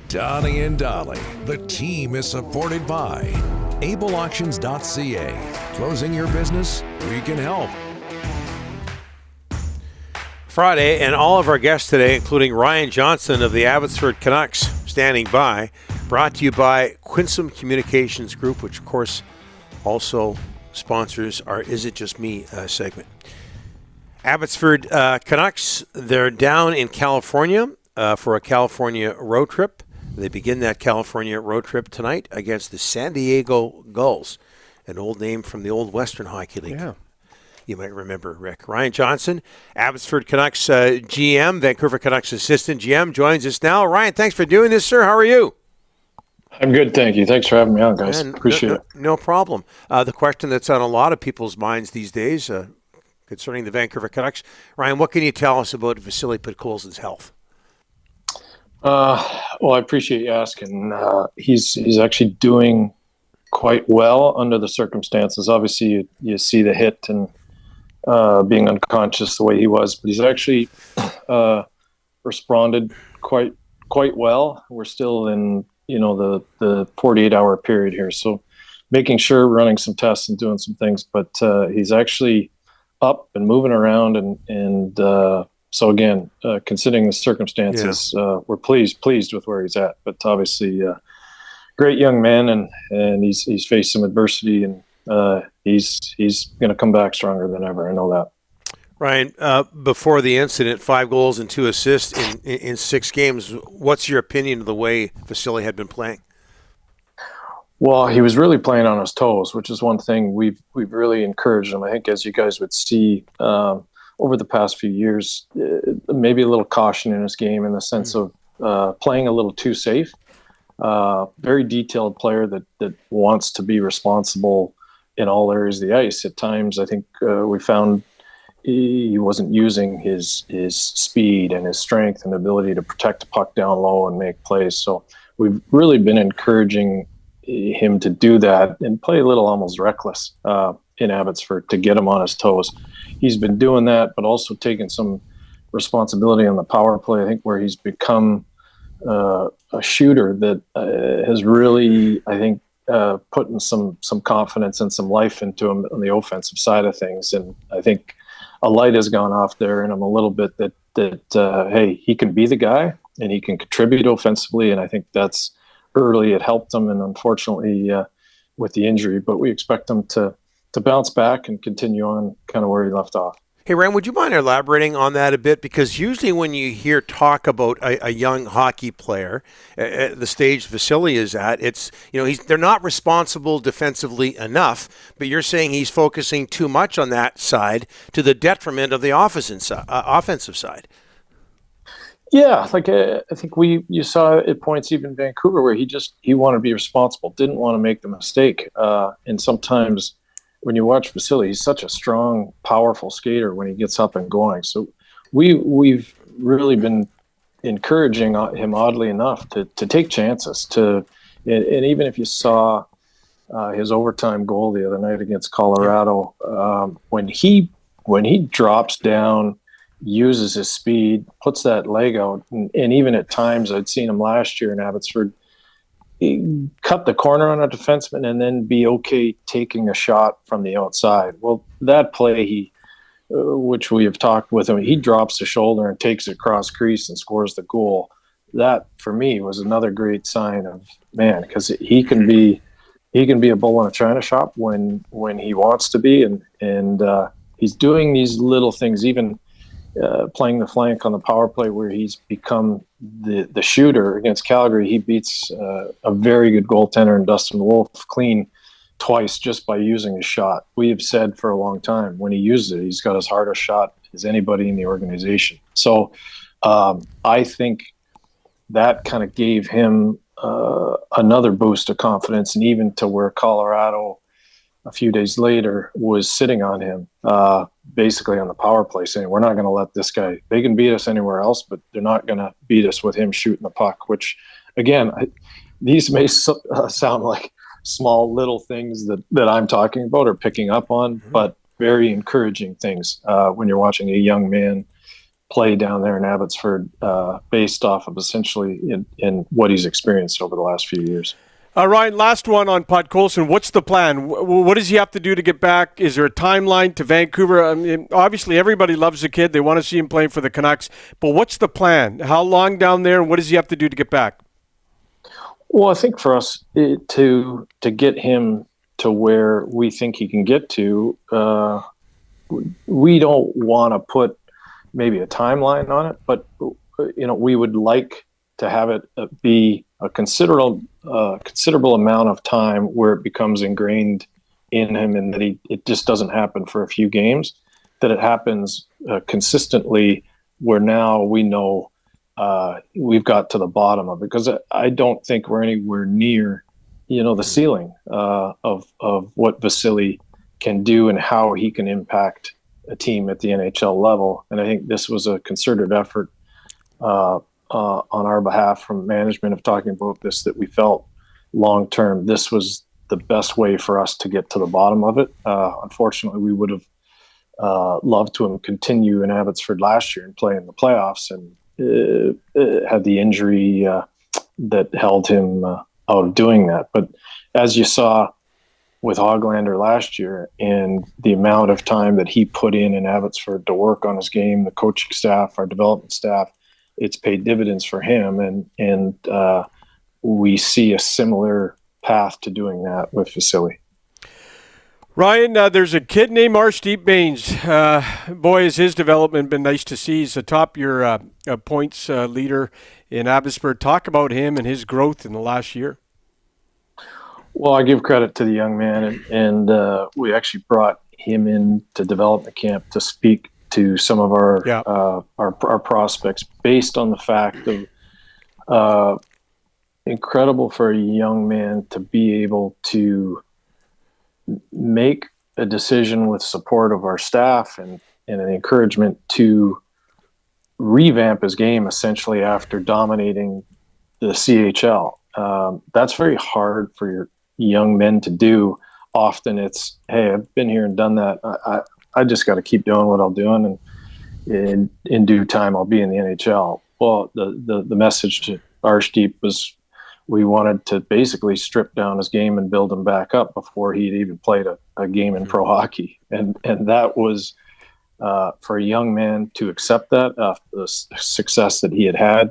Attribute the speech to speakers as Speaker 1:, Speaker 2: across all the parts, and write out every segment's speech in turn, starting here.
Speaker 1: Donnie and Dolly. The team is supported by ableauctions.ca. Closing your business? We can help.
Speaker 2: Friday, and all of our guests today, including Ryan Johnson of the Abbotsford Canucks, standing by. Brought to you by Quinsam Communications Group, which, of course, also sponsors our Is It Just Me segment. Abbotsford Canucks, they're down in California for a California road trip. They begin that California road trip tonight against the San Diego Gulls, an old name from the old Western Hockey League.
Speaker 3: Yeah.
Speaker 2: You might remember, Rick. Ryan Johnson, Abbotsford Canucks GM, Vancouver Canucks assistant GM, joins us now. Ryan, thanks for doing this, sir. How are you?
Speaker 4: I'm good, thank you. Thanks for having me on, guys. Appreciate it.
Speaker 2: No problem. The question that's on a lot of people's minds these days concerning the Vancouver Canucks. Ryan, what can you tell us about Vasily Podkolzin's health?
Speaker 4: Well, I appreciate you asking. He's actually doing quite well under the circumstances. Obviously, you see the hit and being unconscious the way he was, but he's actually responded quite well. We're still in the 48-hour period here, so making sure running some tests and doing some things. But he's actually up and moving around, and so again, considering the circumstances, we're pleased with where he's at. But obviously, great young man, and he's faced some adversity, and he's going to come back stronger than ever. I know that.
Speaker 2: Ryan, before the incident, 5 goals and 2 assists in 6 games. What's your opinion of the way Vasily had been playing?
Speaker 4: Well, he was really playing on his toes, which is one thing we've really encouraged him. I think, as you guys would see over the past few years, maybe a little caution in his game in the sense of playing a little too safe. Very detailed player that wants to be responsible in all areas of the ice. At times, I think we found he wasn't using his speed and his strength and ability to protect the puck down low and make plays. So we've really been encouraging him to do that and play a little almost reckless in Abbotsford to get him on his toes. He's been doing that, but also taking some responsibility on the power play, I think, where he's become a shooter that has really, I think, putting some confidence and some life into him on the offensive side of things. And I think a light has gone off there in him a little bit that hey, he can be the guy and he can contribute offensively. And I think that's early. It helped him, and unfortunately with the injury, but we expect him to bounce back and continue on kind of where he left off.
Speaker 2: Hey, Ryan, would you mind elaborating on that a bit? Because usually when you hear talk about a young hockey player at the stage Vasily is at, it's, they're not responsible defensively enough, but you're saying he's focusing too much on that side to the detriment of the offensive side.
Speaker 4: Yeah, like I think you saw at points even in Vancouver where he wanted to be responsible, didn't want to make the mistake. And sometimes when you watch Vasily, he's such a strong, powerful skater when he gets up and going. So we've really been encouraging him, oddly enough, to take chances. And even if you saw his overtime goal the other night against Colorado, when he drops down, uses his speed, puts that leg out, and even at times I'd seen him last year in Abbotsford, he cut the corner on a defenseman and then be okay taking a shot from the outside. Well, that play, which we have talked with him, he drops the shoulder and takes it across crease and scores the goal. That, for me, was another great sign of, man, because he can be a bull in a china shop when he wants to be, and he's doing these little things, even playing the flank on the power play where he's become the shooter. Against Calgary, he beats a very good goaltender in Dustin Wolf clean twice just by using his shot. We have said for a long time, when he uses it, he's got as hard a shot as anybody in the organization. So I think that kind of gave him another boost of confidence, and even to where Colorado a few days later was sitting on him, basically on the power play, saying, we're not going to let this guy, they can beat us anywhere else, but they're not going to beat us with him shooting the puck, which, again, these may sound like small little things that I'm talking about or picking up on, but very encouraging things when you're watching a young man play down there in Abbotsford based off of essentially in what he's experienced over the last few years.
Speaker 3: Ryan, last one on Podkolzin. What's the plan? What does he have to do to get back? Is there a timeline to Vancouver? I mean, obviously, everybody loves the kid. They want to see him playing for the Canucks. But what's the plan? How long down there, and what does he have to do to get back?
Speaker 4: Well, I think for us to get him to where we think he can get to, we don't want to put maybe a timeline on it, but we would like to have it be a considerable amount of time where it becomes ingrained in him, and that it just doesn't happen for a few games, that it happens consistently, where now we know we've got to the bottom of it, because I don't think we're anywhere near the ceiling of what Vasily can do and how he can impact a team at the NHL level. And I think this was a concerted effort on our behalf from management of talking about this, that we felt long term this was the best way for us to get to the bottom of it. Unfortunately, we would have loved to have continued in Abbotsford last year and play in the playoffs, and had the injury that held him out of doing that. But as you saw with Hoglander last year, and the amount of time that he put in Abbotsford to work on his game, the coaching staff, our development staff, it's paid dividends for him, and we see a similar path to doing that with Vasily.
Speaker 3: Ryan, there's a kid named Arshdeep Bains. Boy, has his development been nice to see. He's atop your points leader in Abbotsford. Talk about him and his growth in the last year.
Speaker 4: Well, I give credit to the young man, and we actually brought him in to development camp to speak to some of our prospects, based on the fact of incredible for a young man to be able to make a decision with support of our staff and an encouragement to revamp his game essentially after dominating the CHL. That's very hard for your young men to do. Often it's, hey, I've been here and done that. I just got to keep doing what I'm doing, and in due time I'll be in the NHL. Well, the message to Arshdeep was, we wanted to basically strip down his game and build him back up before he'd even played a game in pro hockey. And that was for a young man to accept that, the success that he had,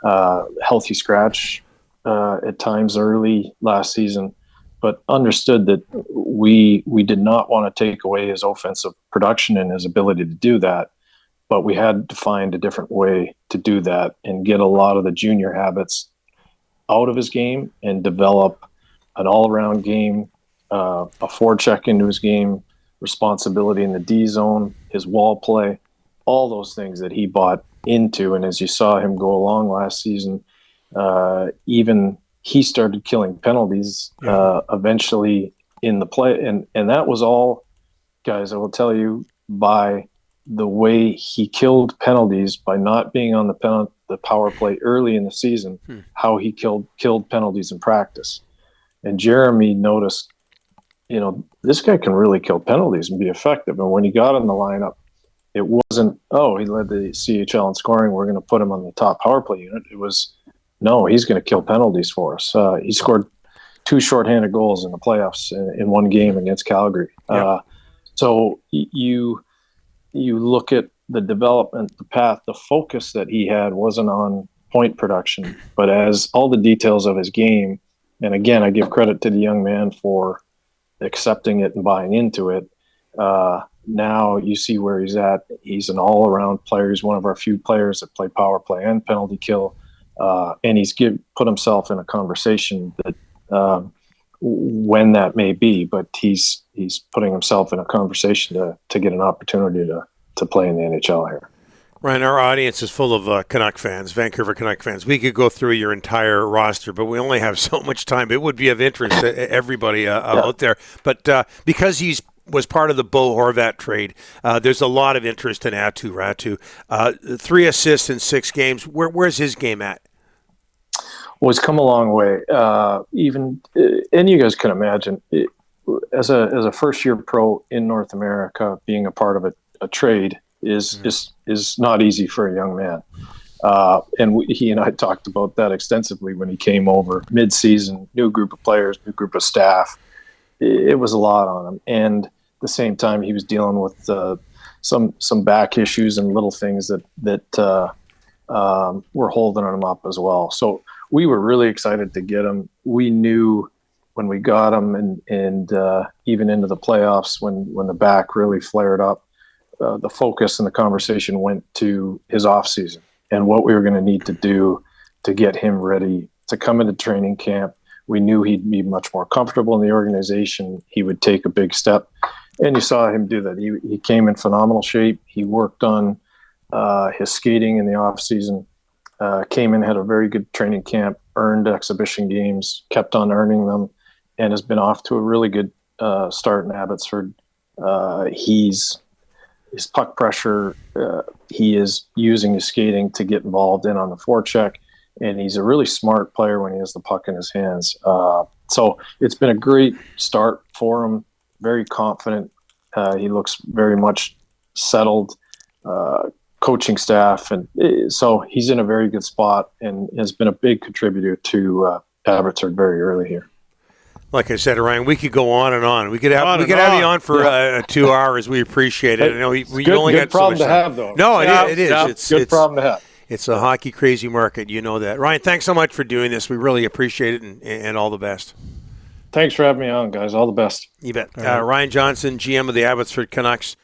Speaker 4: healthy scratch at times early last season, but understood that we did not want to take away his offensive production and his ability to do that, but we had to find a different way to do that and get a lot of the junior habits out of his game and develop an all-around game, a forecheck into his game, responsibility in the D zone, his wall play, all those things that he bought into. And as you saw him go along last season, even he started killing penalties eventually in the play. And that was all, guys, I will tell you, by the way he killed penalties, by not being on the power play early in the season, how he killed penalties in practice. And Jeremy noticed, this guy can really kill penalties and be effective. And when he got in the lineup, it wasn't, he led the CHL in scoring, we're going to put him on the top power play unit. It was, no, he's going to kill penalties for us. He scored 2 shorthanded goals in the playoffs in one game against Calgary. So you look at the development, the path, the focus that he had wasn't on point production, but as all the details of his game. And again, I give credit to the young man for accepting it and buying into it. Now you see where he's at. He's an all-around player. He's one of our few players that play power play and penalty kill. And he's put himself in a conversation that when that may be, but he's putting himself in a conversation to get an opportunity to play in the NHL here.
Speaker 2: Ryan, our audience is full of Canuck fans, Vancouver Canuck fans. We could go through your entire roster, but we only have so much time. It would be of interest to everybody out there. But because he's was part of the Bo Horvat trade, there's a lot of interest in Ratu. 3 assists in 6 games. Where's his game at?
Speaker 4: Well, it's come a long way. And you guys can imagine, as a first-year pro in North America, being a part of a trade is not easy for a young man. And he and I talked about that extensively when he came over mid-season, new group of players, new group of staff. It was a lot on him. And at the same time, he was dealing with some back issues and little things that were holding him up as well. So we were really excited to get him. We knew when we got him and even into the playoffs when the back really flared up, the focus and the conversation went to his off season and what we were going to need to do to get him ready to come into training camp. We knew he'd be much more comfortable in the organization. He would take a big step. And you saw him do that. He came in phenomenal shape. He worked on his skating in the off season, came in, had a very good training camp, earned exhibition games, kept on earning them, and has been off to a really good start in Abbotsford. His puck pressure, he is using his skating to get involved in on the forecheck, and he's a really smart player when he has the puck in his hands. So it's been a great start for him, very confident. He looks very much settled, coaching staff, and so he's in a very good spot and has been a big contributor to Abbotsford very early here.
Speaker 2: Like I said, Ryan, we could go on and on. We could have you on for 2 hours. We appreciate it. I know we only
Speaker 4: good
Speaker 2: got
Speaker 4: problem
Speaker 2: so much
Speaker 4: to
Speaker 2: time.
Speaker 4: have, though.
Speaker 2: No,
Speaker 3: Yeah,
Speaker 2: it is.
Speaker 3: yeah.
Speaker 2: It's
Speaker 4: Good problem to have.
Speaker 2: It's a hockey crazy market. You know that. Ryan, thanks so much for doing this. We really appreciate it, and all the best.
Speaker 4: Thanks for having me on, guys. All the best.
Speaker 2: You bet. Ryan Johnson, GM of the Abbotsford Canucks.